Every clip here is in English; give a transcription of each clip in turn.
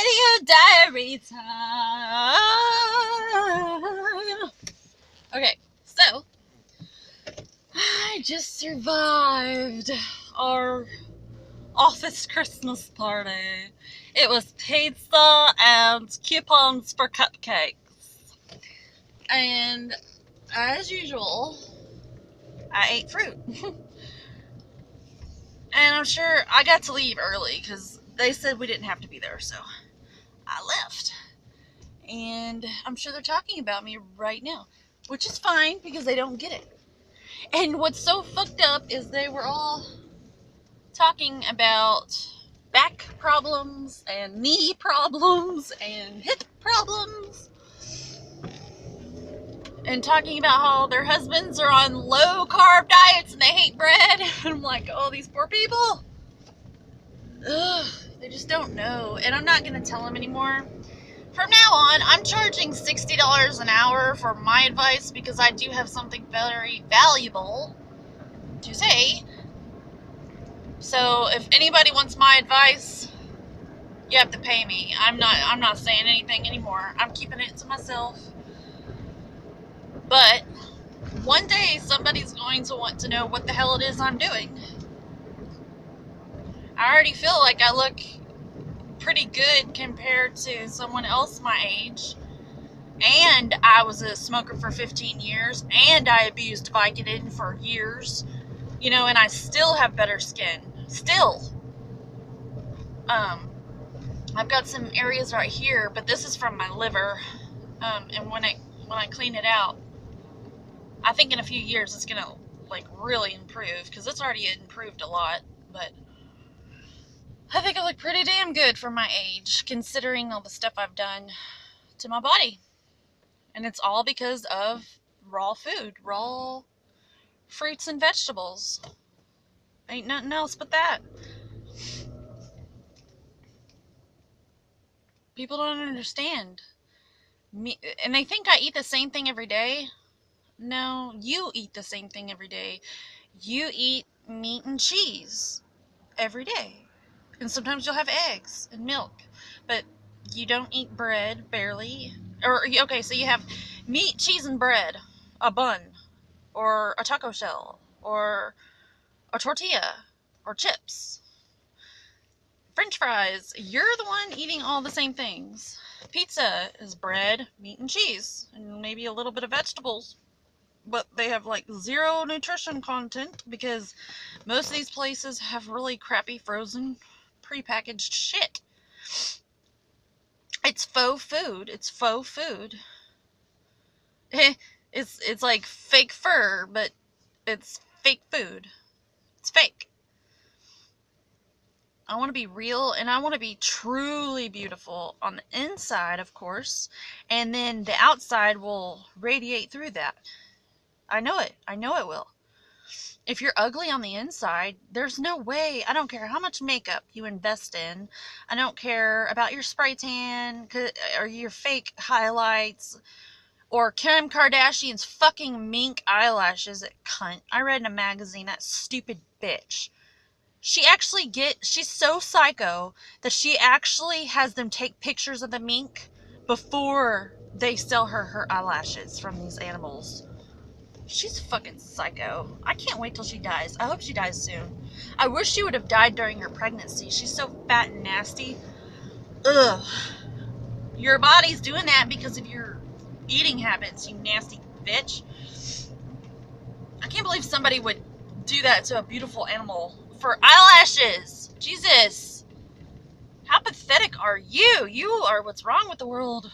radio diary time. Okay, so I just survived our office Christmas party. It was pizza and coupons for cupcakes. And as usual, I ate fruit. And I'm sure I got to leave early because they said we didn't have to be there, so I left. And I'm sure they're talking about me right now, which is fine because they don't get it. And what's so fucked up is they were all talking about back problems and knee problems and hip problems and talking about how their husbands are on low carb diets and they hate bread. And I'm like, oh, these poor people. Ugh, they just don't know. And I'm not going to tell them anymore. From now on, I'm charging $60 an hour for my advice because I do have something very valuable to say. So if anybody wants my advice, you have to pay me. I'm not saying anything anymore. I'm keeping it to myself. But one day somebody's going to want to know what the hell it is I'm doing. I already feel like I look pretty good compared to someone else my age. And I was a smoker for 15 years. And I abused Vicodin for years. You know, and I still have better skin. Still. I've got some areas right here, but this is from my liver. And when I clean it out, I think in a few years it's gonna like really improve because it's already improved a lot. But I think I look pretty damn good for my age, considering all the stuff I've done to my body. And it's all because of raw food, raw fruits and vegetables. Ain't nothing else but that. People don't understand. And they think I eat the same thing every day. No, you eat the same thing every day. You eat meat and cheese every day. And sometimes you'll have eggs and milk. But you don't eat bread, barely. Or, okay, so you have meat, cheese, and bread. A bun. Or a taco shell. Or a tortilla. Or chips. French fries. You're the one eating all the same things. Pizza is bread, meat, and cheese. And maybe a little bit of vegetables. But they have like zero nutrition content because most of these places have really crappy frozen prepackaged shit. It's faux food. It's faux food. It's like fake fur, but it's fake food. It's fake. I want to be real and I want to be truly beautiful on the inside, of course, and then the outside will radiate through that. I know it. I know it will. If you're ugly on the inside, there's no way. I don't care how much makeup you invest in. I don't care about your spray tan or your fake highlights or Kim Kardashian's fucking mink eyelashes, that cunt. I read in a magazine, that stupid bitch. She's so psycho that she actually has them take pictures of the mink before they sell her eyelashes from these animals. She's fucking psycho. I can't wait till she dies. I hope she dies soon. I wish she would have died during her pregnancy. She's so fat and nasty. Ugh. Your body's doing that because of your eating habits, you nasty bitch. I can't believe somebody would do that to a beautiful animal for eyelashes. Jesus. How pathetic are you? You are what's wrong with the world.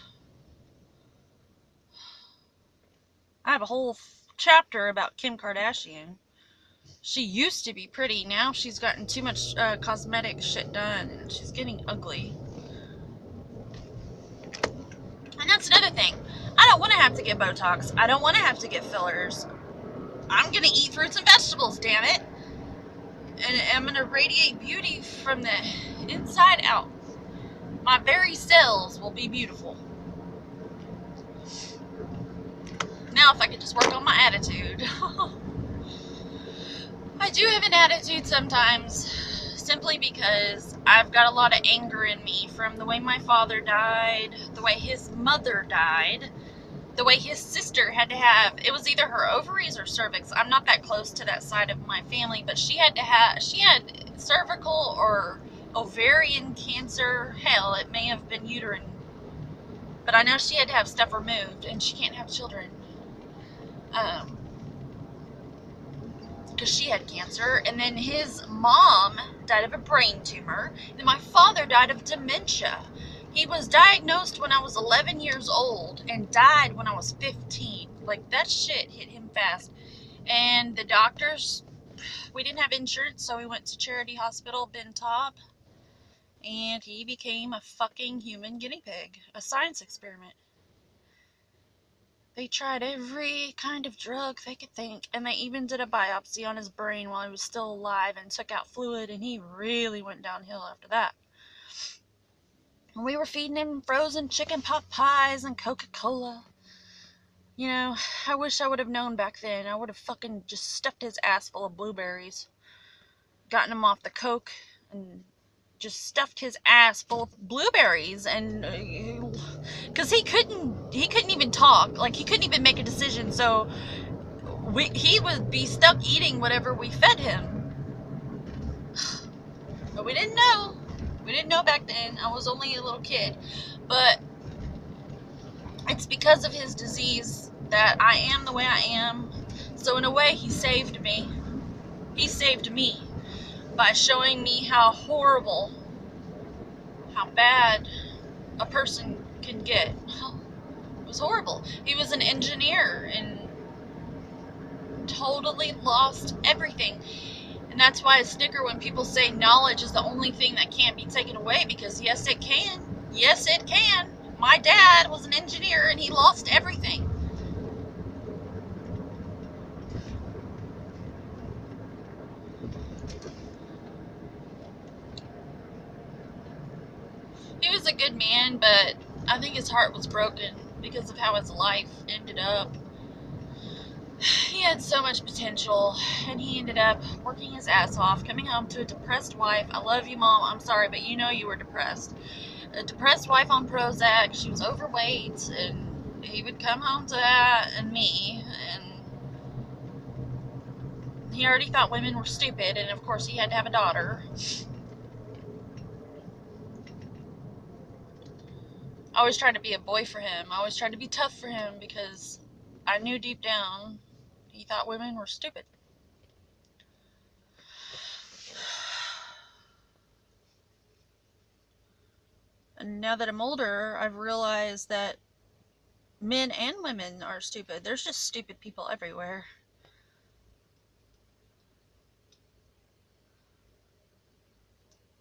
I have a whole chapter about Kim Kardashian. She used to be pretty. Now she's gotten too much cosmetic shit done. And she's getting ugly. And that's another thing. I don't want to have to get Botox. I don't want to have to get fillers. I'm going to eat fruits and vegetables, damn it. And I'm going to radiate beauty from the inside out. My very cells will be beautiful. Now if I could just work on my attitude. I do have an attitude sometimes. simply because I've got a lot of anger in me from the way my father died, the way his mother died, the way his sister had to have, it was either her ovaries or cervix. I'm not that close to that side of my family, but she had cervical or ovarian cancer. Hell, it may have been uterine. But I know she had to have stuff removed, and she can't have children. Because she had cancer. And then his mom died of a brain tumor. And then my father died of dementia. He was diagnosed when I was 11 years old and died when I was 15. Like, that shit hit him fast. And the doctors, we didn't have insurance, so we went to Charity Hospital, Ben Taub. And he became a fucking human guinea pig. A science experiment. They tried every kind of drug they could think, and they even did a biopsy on his brain while he was still alive and took out fluid, and he really went downhill after that. And we were feeding him frozen chicken pot pies and Coca-Cola. You know, I wish I would have known back then. I would have fucking just stuffed his ass full of blueberries, gotten him off the Coke, and just stuffed his ass full of blueberries, and because he couldn't even talk, like he couldn't even make a decision, so he would be stuck eating whatever we fed him. But we didn't know back then. I was only a little kid, but it's because of his disease that I am the way I am. So in a way, he saved me by showing me how horrible, how bad a person can get. It was horrible. He was an engineer and totally lost everything. And that's why I snicker when people say knowledge is the only thing that can't be taken away, because yes, it can. Yes, it can. My dad was an engineer and he lost everything. He was a good man, but I think his heart was broken because of how his life ended up. He had so much potential, and he ended up working his ass off, coming home to a depressed wife. I love you, Mom. I'm sorry, but you know you were depressed. A depressed wife on Prozac. She was overweight, and he would come home to that and me, and he already thought women were stupid, and of course he had to have a daughter. I always tried to be a boy for him. I always tried to be tough for him because I knew deep down he thought women were stupid. And now that I'm older, I've realized that men and women are stupid. There's just stupid people everywhere.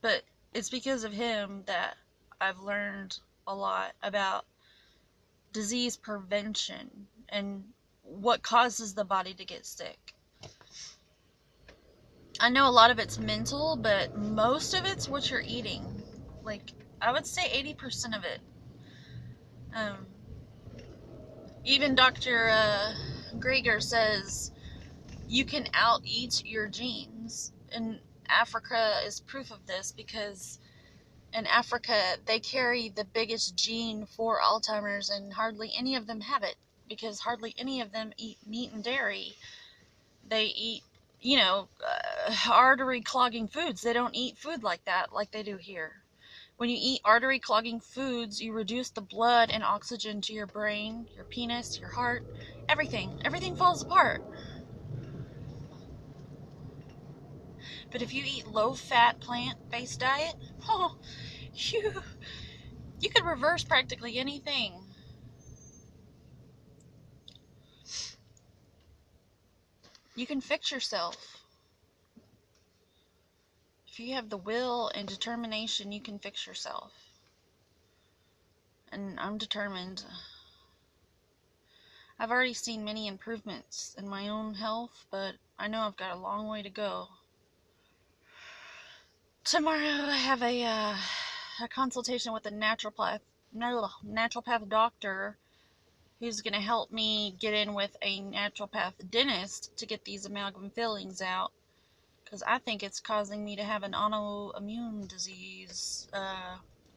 But it's because of him that I've learned a lot about disease prevention and what causes the body to get sick. I know a lot of it's mental, but most of it's what you're eating. Like, I would say 80% of it. Even Dr. Greger says you can out-eat your genes. And Africa is proof of this, because in Africa they carry the biggest gene for Alzheimer's, and hardly any of them have it, because hardly any of them eat meat and dairy. They eat, artery clogging foods. They don't eat food like that like they do here. When you eat artery clogging foods, you reduce the blood and oxygen to your brain, your penis, your heart, everything. Everything falls apart. But if you eat low-fat, plant-based diet, oh, you could reverse practically anything. You can fix yourself. If you have the will and determination, you can fix yourself. And I'm determined. I've already seen many improvements in my own health, but I know I've got a long way to go. Tomorrow I have a consultation with a naturopath doctor who's going to help me get in with a naturopath dentist to get these amalgam fillings out. because I think it's causing me to have an autoimmune disease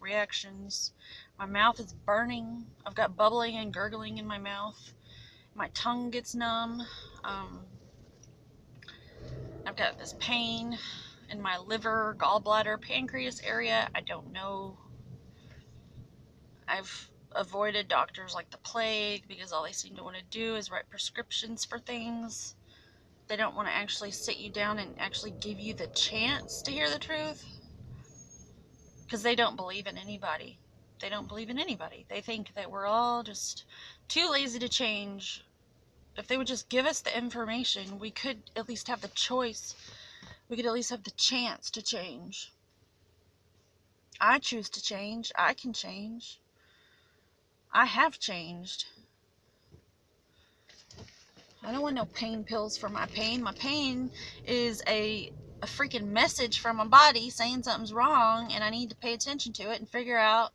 reactions. My mouth is burning. I've got bubbling and gurgling in my mouth. My tongue gets numb. Um, I've got this pain in my liver, gallbladder, pancreas area. I don't know. I've avoided doctors like the plague because all they seem to want to do is write prescriptions for things. They don't want to actually sit you down and actually give you the chance to hear the truth because they don't believe in anybody. They don't believe in anybody. They think that we're all just too lazy to change. If they would just give us the information, we could at least have the choice. We could at least have the chance to change. I choose to change. I can change. I have changed. I don't want no pain pills for my pain. My pain is a freaking message from my body saying something's wrong and I need to pay attention to it and figure out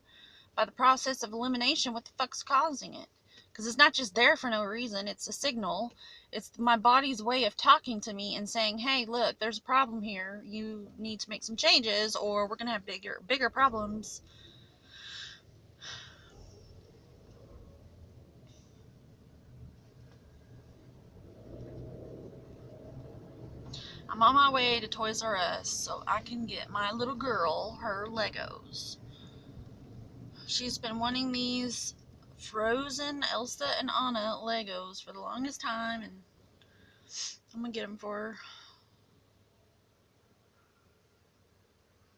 by the process of elimination what the fuck's causing it. Because it's not just there for no reason. It's a signal. It's my body's way of talking to me and saying, hey, look, there's a problem here. You need to make some changes or we're going to have bigger problems. I'm on my way to Toys R Us so I can get my little girl her Legos. She's been wanting these Frozen Elsa and Anna Legos for the longest time, and I'm gonna get them for her.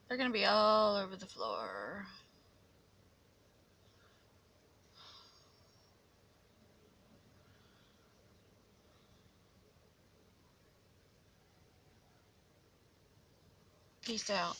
They're gonna be all over the floor. Peace out.